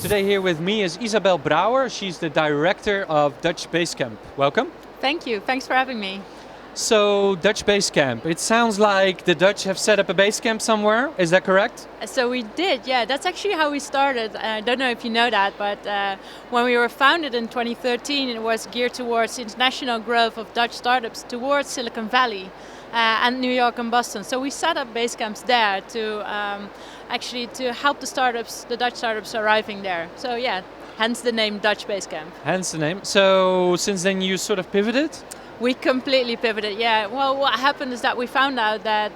Today here with me is Isabel Brouwer. She's the director of DutchBasecamp. Welcome. Thank you. Thanks for having me. So DutchBasecamp, it sounds like the Dutch have set up a base camp somewhere. Is that correct? So we did, yeah. That's actually how we started. I don't know if you know that, but when we were founded in 2013, it was geared towards international growth of Dutch startups towards Silicon Valley and New York and Boston. So we set up base camps there to help the Dutch startups arriving there. So yeah, hence the name DutchBasecamp. Hence the name. So since then you sort of pivoted? We completely pivoted, yeah. Well, what happened is that we found out that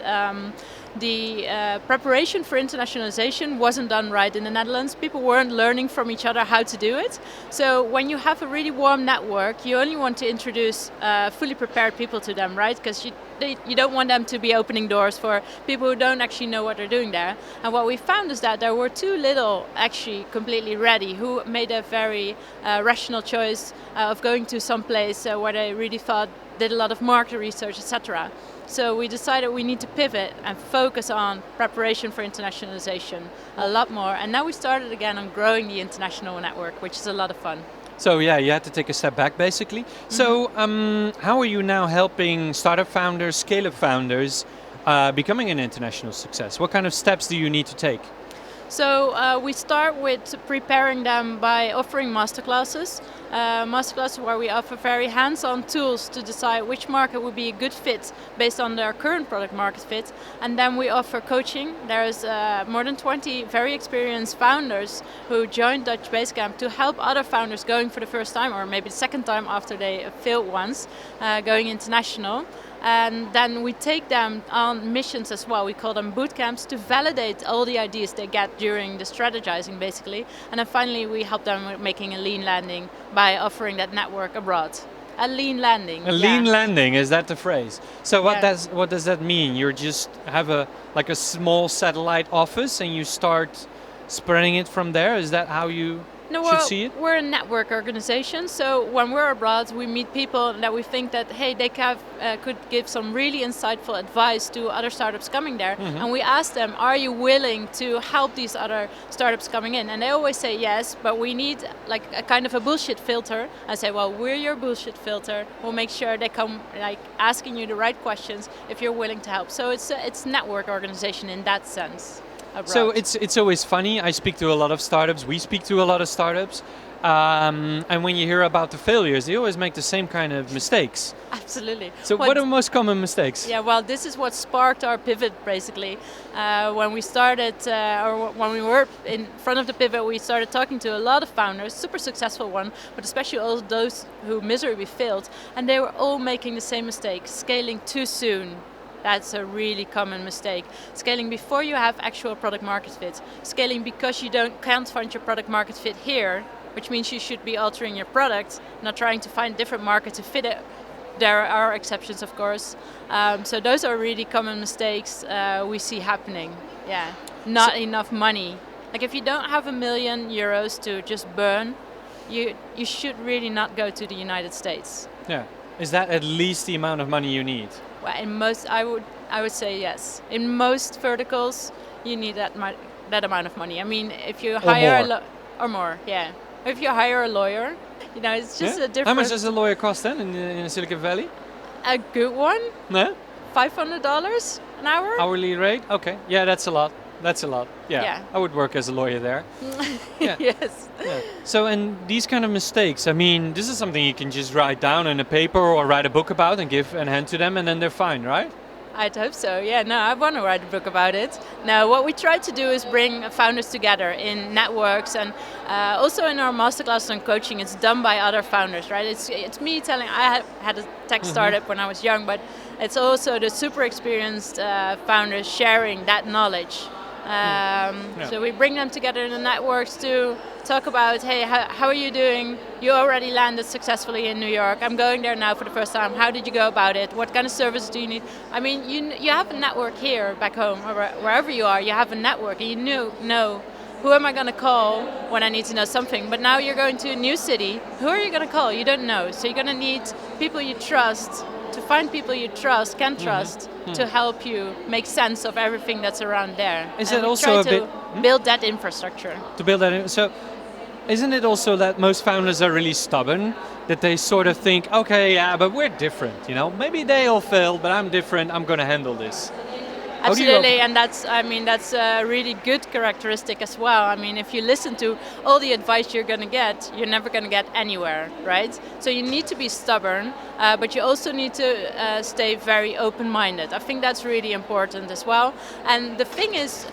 the preparation for internationalization wasn't done right in the Netherlands. People weren't learning from each other how to do it. So when you have a really warm network, you only want to introduce fully prepared people to them, right? Because you don't want them to be opening doors for people who don't actually know what they're doing there. And what we found is that there were too little actually completely ready who made a very rational choice of going to some place where they really thought, did a lot of market research, etc. So we decided we need to pivot and focus on preparation for internationalization a lot more. And now we started again on growing the international network, which is a lot of fun. So yeah, you had to take a step back basically. Mm-hmm. So how are you now helping startup founders, scale-up founders becoming an international success? What kind of steps do you need to take? So we start with preparing them by offering masterclasses. Masterclasses where we offer very hands-on tools to decide which market would be a good fit based on their current product market fit. And then we offer coaching. There's more than 20 very experienced founders who joined DutchBasecamp to help other founders going for the first time or maybe the second time after they failed once, going international. And then we take them on missions as well. We call them boot camps to validate all the ideas they get during the strategizing, basically. And then finally, we help them with making a lean landing by offering that network abroad. A lean landing. A lean landing, is that the phrase? So what does that mean? You just have a small satellite office and you start spreading it from there? Is that how you should see it? We're a network organization, so when we're abroad, we meet people that we think that, hey, they could give some really insightful advice to other startups coming there. Mm-hmm. And we ask them, are you willing to help these other startups coming in? And they always say yes, but we need like a kind of a bullshit filter. I say, well, we're your bullshit filter. We'll make sure they come like asking you the right questions if you're willing to help. So it's network organization in that sense. Abroad. So it's always funny. I speak to a lot of startups. We speak to a lot of startups. And when you hear about the failures, they always make the same kind of mistakes. Absolutely. So what are the most common mistakes? Yeah, well, this is what sparked our pivot, basically. When we started, or when we were in front of the pivot, we started talking to a lot of founders, super successful one, but especially all those who miserably failed. And they were all making the same mistake, scaling too soon. That's a really common mistake. Scaling before you have actual product market fit. Scaling because you can't find your product market fit here, which means you should be altering your product, not trying to find a different market to fit it. There are exceptions, of course. So those are really common mistakes we see happening. Yeah, not enough money. Like if you don't have €1 million to just burn, you should really not go to the United States. Yeah. Is that at least the amount of money you need? Well, in most, I would say yes. In most verticals, you need that amount of money. I mean, if you hire or more, yeah. If you hire a lawyer, it's just a different. How much does a lawyer cost then in Silicon Valley? A good one? No. $500 an hour. Hourly rate? Okay. Yeah, that's a lot. That's a lot. Yeah. I would work as a lawyer there. Yeah. Yes. Yeah. So, and these kind of mistakes, I mean, this is something you can just write down in a paper or write a book about and give and hand to them and then they're fine, right? I'd hope so. Yeah, no, I want to write a book about it. Now, what we try to do is bring founders together in networks and also in our masterclass and coaching, it's done by other founders, right? It's me telling, I had a tech startup when I was young, but it's also the super experienced founders sharing that knowledge. So we bring them together in the networks to talk about, hey, how are you doing? You already landed successfully in New York. I'm going there now for the first time. How did you go about it? What kind of service do you need? I mean, you have a network here back home or wherever you are. You have a network and you know who am I going to call when I need to know something? But now you're going to a new city. Who are you going to call? You don't know. So you're going to need people you trust, to find people you can trust, to help you make sense of everything that's around there. Is that also a bit... build that infrastructure. To build that... So Isn't it also that most founders are really stubborn? That they sort of think, okay, yeah, but we're different, you know? Maybe they all failed, but I'm different, I'm going to handle this. Absolutely, and that's a really good characteristic as well. I mean, if you listen to all the advice you're going to get, you're never going to get anywhere, right? So you need to be stubborn, but you also need to stay very open-minded. I think that's really important as well. And the thing is,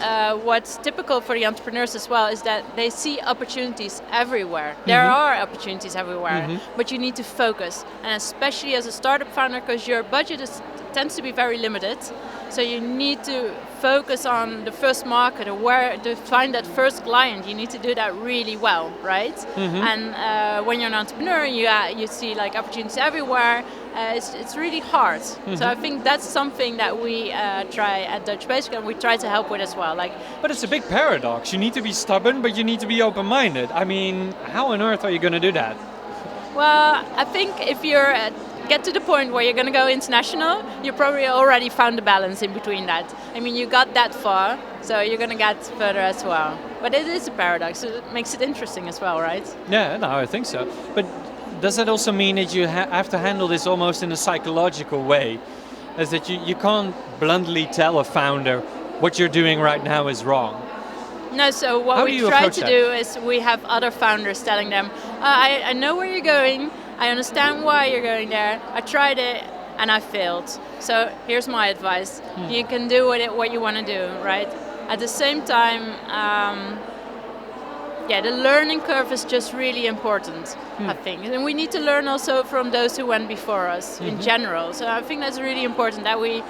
what's typical for the entrepreneurs as well is that they see opportunities everywhere. There are opportunities everywhere, but you need to focus. And especially as a startup founder, because your budget tends to be very limited. So you need to focus on the first market or where to find that first client. You need to do that really well, right? And when you're an entrepreneur, you see like opportunities everywhere. It's really hard. So I think that's something that we try at DutchBasecamp. We try to help with as well. But it's a big paradox. You need to be stubborn, but you need to be open-minded. I mean, how on earth are you going to do that? Well, I think if you're get to the point where you're going to go international, you probably already found the balance in between that. I mean, you got that far, so you're going to get further as well. But it is a paradox, so it makes it interesting as well, right? Yeah, no, I think so. But does that also mean that you have to handle this almost in a psychological way? Is that you can't bluntly tell a founder what you're doing right now is wrong? No, so what we try to do is we have other founders telling them, I know where you're going, I understand why you're going there, I tried it and I failed. So here's my advice. You can do with it what you want to do, right? At the same time, the learning curve is just really important, I think. And we need to learn also from those who went before us in general. So I think that's really important that we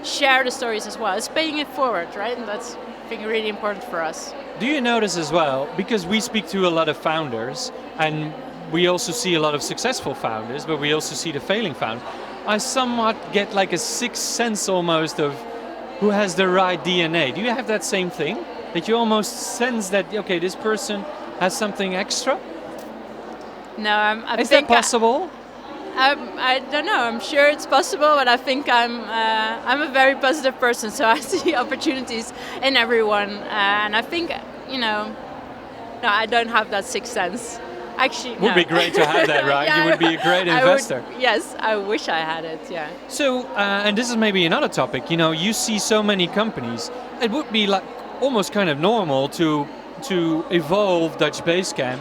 share the stories as well. It's paying it forward, right? And that's, I think, really important for us. Do you notice as well, because we speak to a lot of founders and we also see a lot of successful founders, but we also see the failing founders. I somewhat get like a sixth sense almost of who has the right DNA. Do you have that same thing? That you almost sense that, okay, this person has something extra? No, Is that possible? I don't know. I'm sure it's possible, but I think I'm a very positive person, so I see opportunities in everyone, and I think no, I don't have that sixth sense. Actually, would be great to have that, right? You would be a great investor. Yes, I wish I had it. Yeah. So, and this is maybe another topic. You know, you see so many companies. It would be like almost kind of normal to evolve DutchBasecamp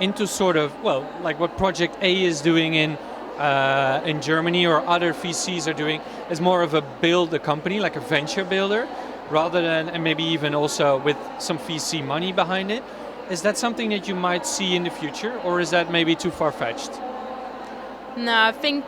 into sort of like what Project A is doing in Germany or other VCs are doing, is more of a build a company, like a venture builder, rather than, and maybe even also with some VC money behind it. Is that something that you might see in the future, or is that maybe too far-fetched? No, I think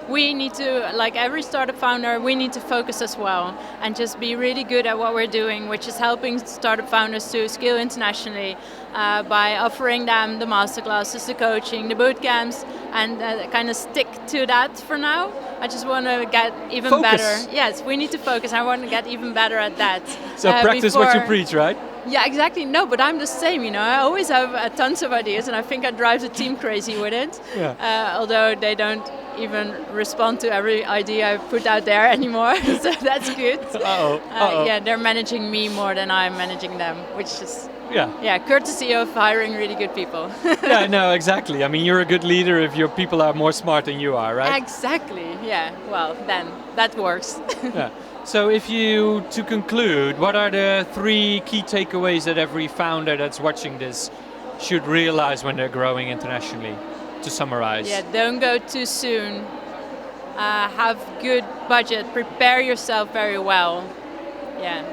we need to, like every startup founder, we need to focus as well and just be really good at what we're doing, which is helping startup founders to scale internationally by offering them the masterclasses, the coaching, the boot camps, and kind of stick to that for now. I just want to get even better. Yes, we need to focus. I want to get even better at that. So practice what you preach, right? Yeah, exactly. No, but I'm the same, you know. I always have tons of ideas, and I think I drive the team crazy with it. Yeah. Although they don't even respond to every idea I put out there anymore, so that's good. Yeah, they're managing me more than I'm managing them, which is courtesy of hiring really good people. Yeah, no, exactly. I mean, you're a good leader if your people are more smart than you are, right? Exactly. Yeah. Well, then that works. Yeah. So to conclude, what are the 3 key takeaways that every founder that's watching this should realize when they're growing internationally, to summarize? Yeah, don't go too soon. Have good budget. Prepare yourself very well. Yeah.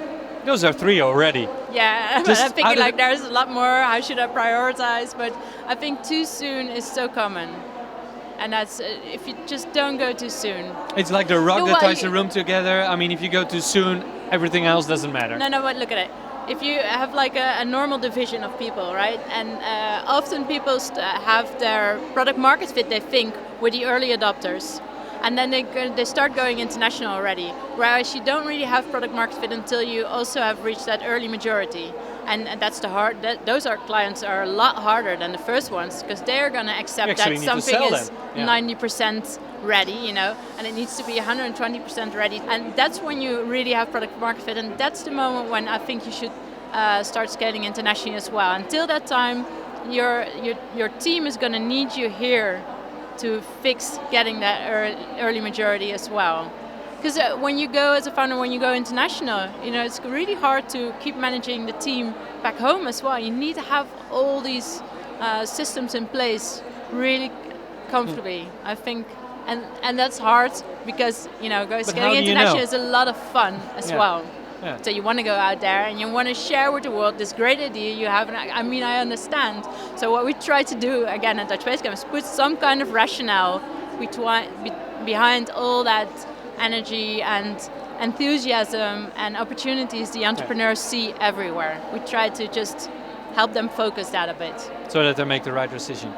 Those are 3 already. Yeah, but I'm thinking like there's a lot more. How should I prioritize? But I think too soon is so common. And that's if you just don't go too soon. It's like the rug that ties the room together. I mean, if you go too soon, everything else doesn't matter. No, but look at it. If you have like a normal division of people, right? And often people have their product market fit, they think, with the early adopters. And then they start going international already. Whereas you don't really have product market fit until you also have reached that early majority. And that's those are clients are a lot harder than the first ones, because they're going to accept that something is 90% ready, you know, and it needs to be 120% ready. And that's when you really have product market fit, and that's the moment when I think you should start scaling internationally as well. Until that time, your team is going to need you here to fix getting that early majority as well. Because when you go as a founder, when you go international, it's really hard to keep managing the team back home as well. You need to have all these systems in place really comfortably, I think. And that's hard because, scaling international is a lot of fun as well. Yeah. So you want to go out there and you want to share with the world this great idea you have. And I understand. So what we try to do, again, at DutchBasecamp is put some kind of rationale behind all that energy and enthusiasm and opportunities the entrepreneurs see everywhere. We try to just help them focus that a bit. So that they make the right decision.